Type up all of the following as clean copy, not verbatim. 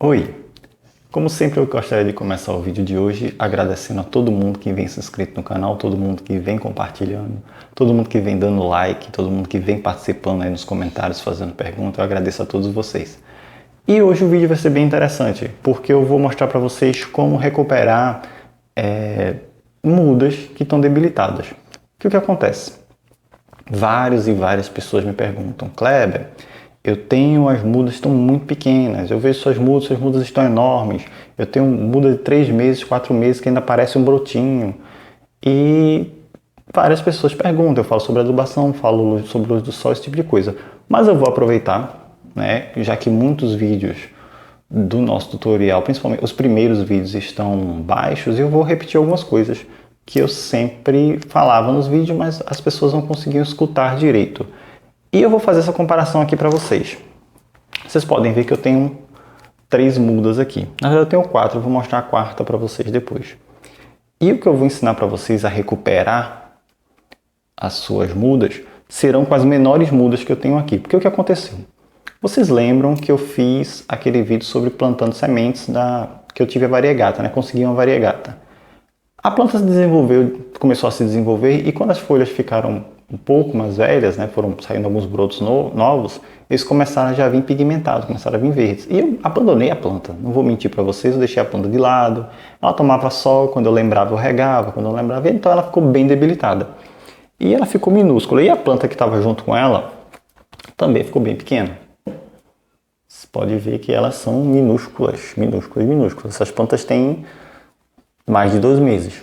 Oi! Como sempre, eu gostaria de começar o vídeo de hoje agradecendo a todo mundo que vem se inscrito no canal, todo mundo que vem compartilhando, todo mundo que vem dando like, todo mundo que vem participando aí nos comentários, fazendo perguntas. Eu agradeço a todos vocês. E hoje o vídeo vai ser bem interessante, porque eu vou mostrar para vocês como recuperar mudas que estão debilitadas. O que acontece? Várias pessoas me perguntam: Kleber, eu tenho as mudas estão muito pequenas, eu vejo suas mudas estão enormes, eu tenho muda de 3 meses, 4 meses que ainda parece um brotinho. E várias pessoas perguntam, eu falo sobre adubação, falo sobre luz do sol, esse tipo de coisa. Mas eu vou aproveitar, né, já que muitos vídeos do nosso tutorial, principalmente os primeiros vídeos, estão baixos, eu vou repetir algumas coisas que eu sempre falava nos vídeos, mas as pessoas não conseguiam escutar direito. E eu vou fazer essa comparação aqui para vocês. Vocês podem ver que eu tenho 3 mudas aqui. Na verdade eu tenho 4, eu vou mostrar a quarta para vocês depois. E o que eu vou ensinar para vocês a recuperar as suas mudas serão com as menores mudas que eu tenho aqui. Porque o que aconteceu? Vocês lembram que eu fiz aquele vídeo sobre plantando sementes que eu tive a variegata, né? Consegui uma variegata. A planta se desenvolveu, começou a se desenvolver, e quando as folhas ficaram um pouco mais velhas, né, foram saindo alguns brotos novos, eles começaram a já vir pigmentados, começaram a vir verdes. E eu abandonei a planta, não vou mentir para vocês, eu deixei a planta de lado. Ela tomava sol, quando eu lembrava eu regava, quando eu lembrava, então ela ficou bem debilitada. E ela ficou minúscula, e a planta que estava junto com ela também ficou bem pequena. Você pode ver que elas são minúsculas. Essas plantas têm mais de 2 meses.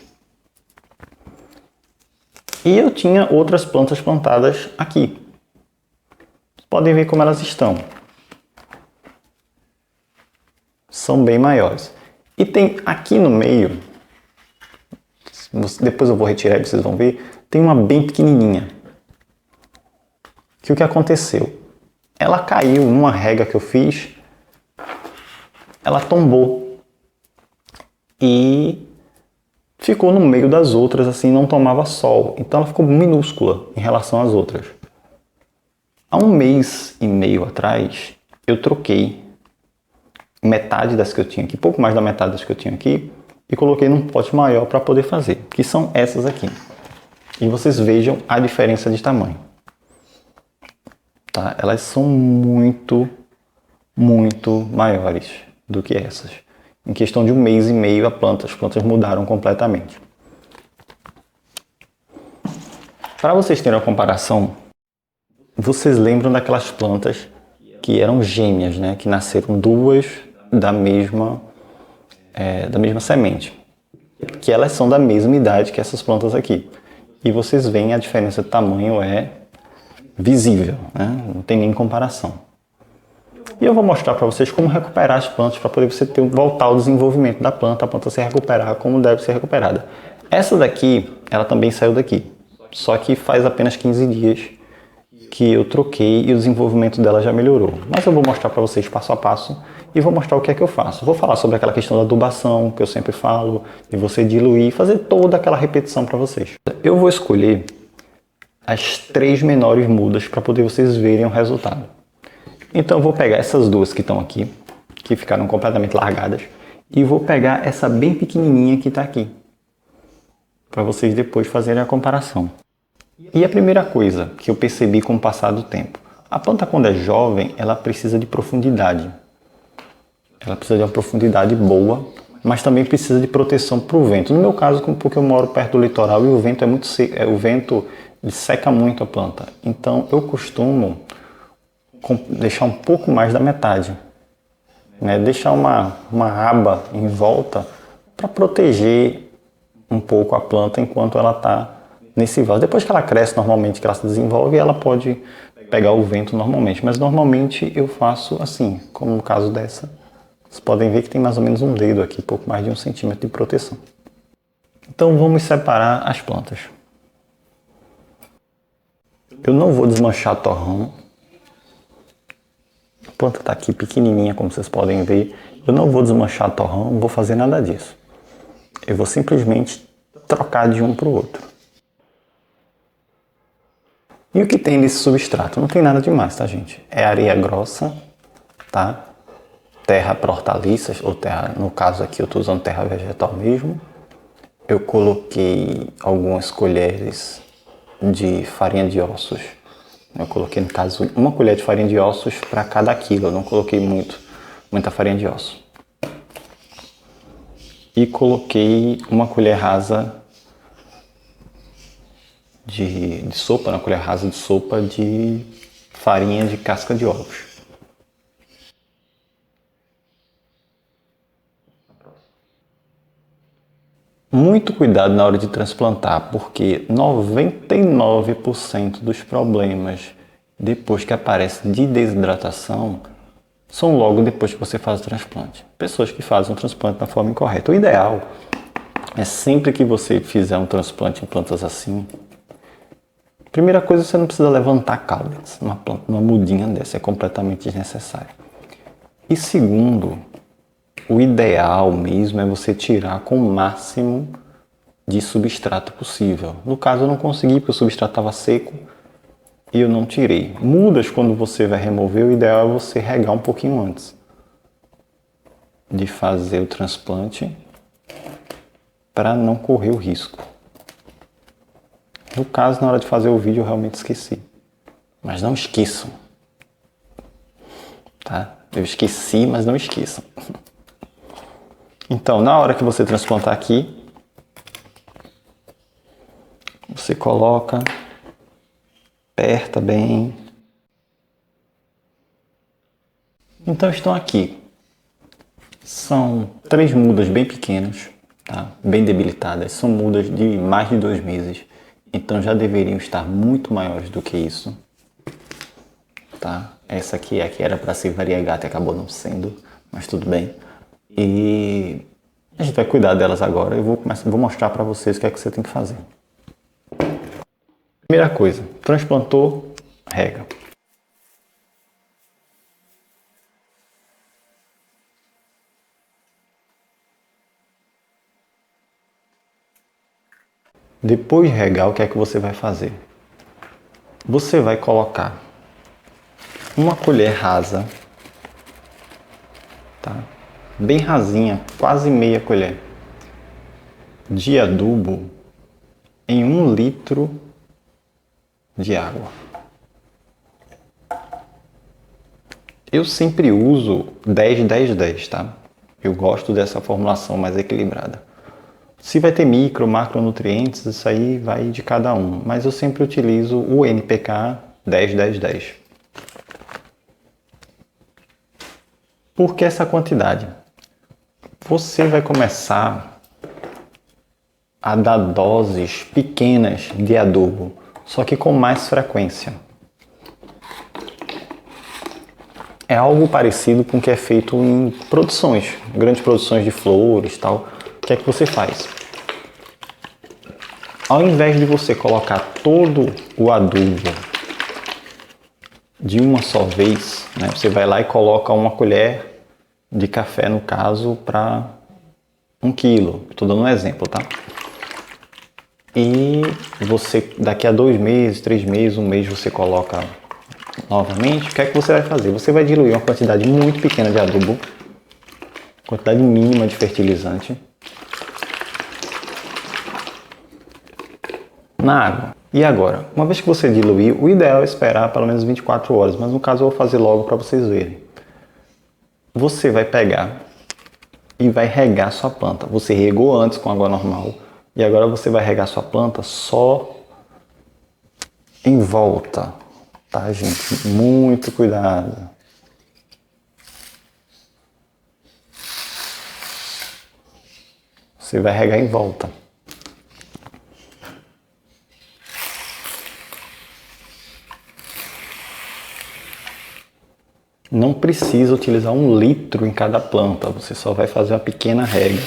E eu tinha outras plantas plantadas aqui. Vocês podem ver como elas estão. São bem maiores. E tem aqui no meio, depois eu vou retirar e vocês vão ver, tem uma bem pequenininha. Que o que aconteceu? Ela caiu numa rega que eu fiz, ela tombou e ficou no meio das outras, assim, não tomava sol. Então ela ficou minúscula em relação às outras. Há 1 mês e meio atrás, eu troquei metade das que eu tinha aqui, pouco mais da metade das que eu tinha aqui, e coloquei num pote maior para poder fazer, que são essas aqui. E vocês vejam a diferença de tamanho. Tá? Elas são muito maiores do que essas. Em questão de 1 mês e meio, as plantas mudaram completamente. Para vocês terem uma comparação, vocês lembram daquelas plantas que eram gêmeas, né? Que nasceram duas da mesma semente. Que elas são da mesma idade que essas plantas aqui. E vocês veem a diferença de tamanho é visível, né? Não tem nem comparação. E eu vou mostrar para vocês como recuperar as plantas para poder você voltar ao desenvolvimento da planta, a planta se recuperar como deve ser recuperada. Essa daqui, ela também saiu daqui, só que faz apenas 15 dias que eu troquei e o desenvolvimento dela já melhorou. Mas eu vou mostrar para vocês passo a passo e vou mostrar o que é que eu faço. Vou falar sobre aquela questão da adubação, que eu sempre falo, de você diluir, fazer toda aquela repetição para vocês. Eu vou escolher as 3 menores mudas para poder vocês verem o resultado. Então eu vou pegar essas duas que estão aqui, que ficaram completamente largadas, e vou pegar essa bem pequenininha que está aqui, para vocês depois fazerem a comparação. E a primeira coisa que eu percebi com o passar do tempo, a planta quando é jovem, ela precisa de profundidade. Ela precisa de uma profundidade boa, mas também precisa de proteção para o vento. No meu caso, porque eu moro perto do litoral e o vento é muito seco, o vento seca muito a planta. Então eu costumo deixar um pouco mais da metade, né? Deixar uma aba em volta para proteger um pouco a planta enquanto ela está nesse vaso. Depois que ela cresce normalmente, que ela se desenvolve, ela pode pegar o vento normalmente, mas normalmente eu faço assim, como no caso dessa. Vocês podem ver que tem mais ou menos um dedo aqui, pouco mais de 1 centímetro de proteção. Então vamos separar as plantas. Eu não vou desmanchar torrão. A planta está aqui pequenininha, como vocês podem ver. Eu não vou desmanchar torrão, não vou fazer nada disso. Eu vou simplesmente trocar de um para o outro. E o que tem nesse substrato? Não tem nada demais, tá, gente? É areia grossa, tá? terra para hortaliças, ou terra, no caso aqui eu estou usando terra vegetal mesmo. Eu coloquei algumas colheres de farinha de ossos. Eu coloquei, no caso, uma colher de farinha de ossos para cada quilo. Eu não coloquei muita farinha de ossos. E coloquei uma colher rasa de sopa, uma colher rasa de sopa de farinha de casca de ovos. Muito cuidado na hora de transplantar, porque 99% dos problemas depois que aparece de desidratação são logo depois que você faz o transplante. Pessoas que fazem o transplante da forma incorreta. O ideal é sempre que você fizer um transplante em plantas assim, primeira coisa, você não precisa levantar caudas numa planta, numa mudinha dessa, é completamente desnecessário. E segundo, o ideal mesmo é você tirar com o máximo de substrato possível. No caso eu não consegui porque o substrato estava seco e eu não tirei. Mudas, quando você vai remover, o ideal é você regar um pouquinho antes de fazer o transplante para não correr o risco. No caso, na hora de fazer o vídeo eu realmente esqueci. Mas não esqueçam. Tá? Eu esqueci, mas não esqueçam. Então, na hora que você transplantar aqui, você coloca, aperta bem. Então estão aqui. São 3 mudas bem pequenas, tá? Bem debilitadas. São mudas de mais de 2 meses. Então já deveriam estar muito maiores do que isso. Tá? Essa aqui era para ser variegata e acabou não sendo, mas tudo bem. E a gente vai cuidar delas agora. Eu vou mostrar para vocês o que é que você tem que fazer. Primeira coisa, transplantou, rega. Depois de regar, o que é que você vai fazer? Você vai colocar uma colher rasa, tá? Bem rasinha, quase meia colher, de adubo em 1 litro de água. Eu sempre uso 10-10-10, tá? Eu gosto dessa formulação mais equilibrada. Se vai ter micro, macronutrientes, isso aí vai de cada um. Mas eu sempre utilizo o NPK 10-10-10. Por que essa quantidade? Você vai começar a dar doses pequenas de adubo, só que com mais frequência. É algo parecido com o que é feito em produções, grandes produções de flores e tal. O que é que você faz? Ao invés de você colocar todo o adubo de uma só vez, né, você vai lá e coloca uma colher de café, no caso, para 1 quilo. Estou dando um exemplo, tá? E você, daqui a 2 meses, 3 meses, 1 mês, você coloca novamente. O que é que você vai fazer? Você vai diluir uma quantidade muito pequena de adubo, quantidade mínima de fertilizante, na água. E agora, uma vez que você diluir, o ideal é esperar pelo menos 24 horas, mas no caso eu vou fazer logo para vocês verem. Você vai pegar e vai regar sua planta. Você regou antes com água normal e agora você vai regar sua planta só em volta, tá, gente? Muito cuidado. Você vai regar em volta. Não precisa utilizar 1 litro em cada planta, você só vai fazer uma pequena rega.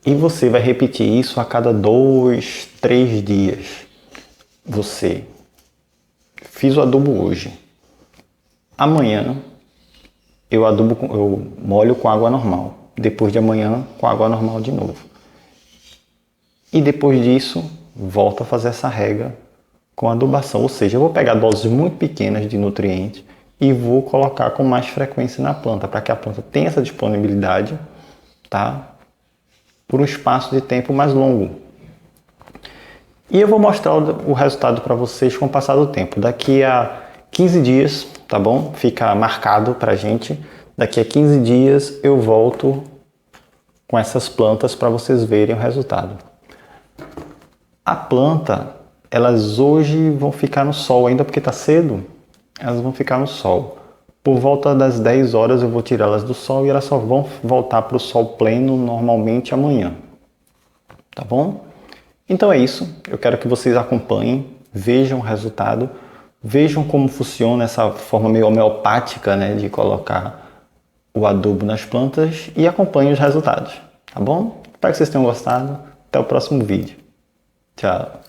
E você vai repetir isso a cada 2, 3 dias. Você fiz o adubo hoje. Amanhã eu molho com água normal. Depois de amanhã com água normal de novo. E depois disso, volto a fazer essa rega com adubação. Ou seja, eu vou pegar doses muito pequenas de nutrientes e vou colocar com mais frequência na planta, para que a planta tenha essa disponibilidade, tá? Por um espaço de tempo mais longo. E eu vou mostrar o resultado para vocês com o passar do tempo. Daqui a 15 dias, tá bom? Fica marcado pra gente. Daqui a 15 dias eu volto com essas plantas para vocês verem o resultado. A planta, elas hoje vão ficar no sol, ainda porque está cedo, elas vão ficar no sol. Por volta das 10 horas eu vou tirá-las do sol e elas só vão voltar para o sol pleno normalmente amanhã. Tá bom? Então é isso. Eu quero que vocês acompanhem, vejam o resultado, vejam como funciona essa forma meio homeopática, né, de colocar o adubo nas plantas e acompanhem os resultados. Tá bom? Espero que vocês tenham gostado. Até o próximo vídeo. Tchau.